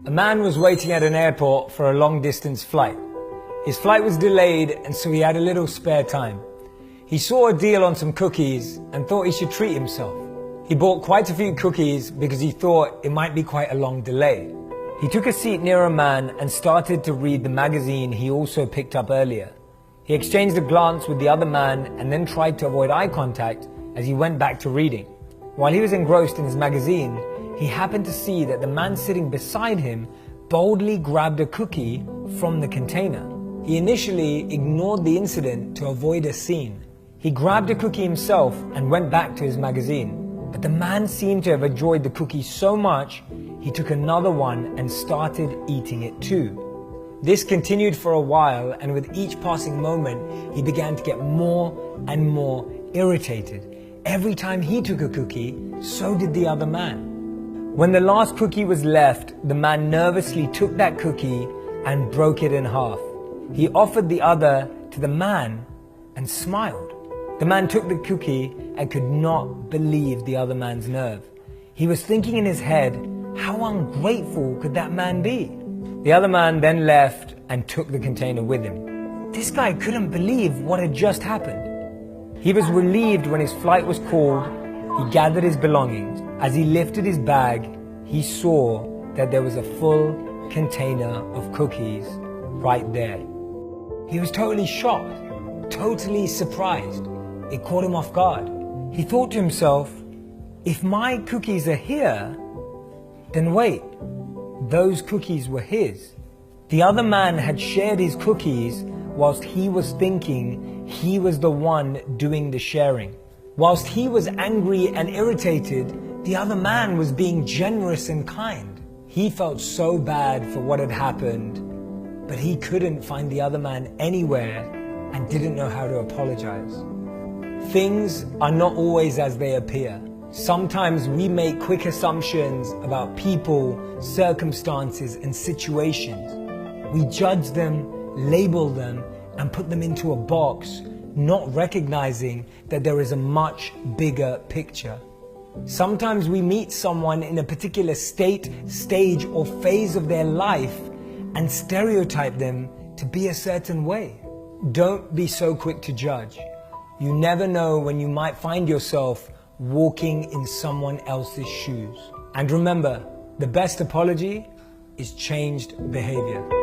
A man was waiting at an airport for a long-distance flight. His flight was delayed, and so he had a little spare time. He saw a deal on some cookies and thought he should treat himself. He bought quite a few cookies because he thought it might be quite a long delay. He took a seat near a man and started to read the magazine he also picked up earlier. He exchanged a glance with the other man and then tried to avoid eye contact as he went back to reading. While he was engrossed in his magazine, he happened to see that the man sitting beside him boldly grabbed a cookie from the container. He initially ignored the incident to avoid a scene. He grabbed a cookie himself and went back to his magazine. But the man seemed to have enjoyed the cookie so much, he took another one and started eating it too. This continued for a while, and with each passing moment, he began to get more and more irritated. Every time he took a cookie, so did the other man. When the last cookie was left, the man nervously took that cookie and broke it in half. He offered the other to the man and smiled. The man took the cookie and could not believe the other man's nerve. He was thinking in his head, how ungrateful could that man be? The other man then left and took the container with him. This guy couldn't believe what had just happened. He was relieved when his flight was called. He gathered his belongings. As he lifted his bag, he saw that there was a full container of cookies right there. He was totally shocked, totally surprised. It caught him off guard. He thought to himself, if my cookies are here, then wait, those cookies were his. The other man had shared his cookies whilst he was thinking he was the one doing the sharing. Whilst he was angry and irritated, the other man was being generous and kind. He felt so bad for what had happened, but he couldn't find the other man anywhere and didn't know how to apologize. Things are not always as they appear. Sometimes we make quick assumptions about people, circumstances, and situations. We judge them, label them, and put them into a box, not recognizing that there is a much bigger picture. Sometimes we meet someone in a particular state, stage, or phase of their life and stereotype them to be a certain way. Don't be so quick to judge. You never know when you might find yourself walking in someone else's shoes. And remember, the best apology is changed behavior.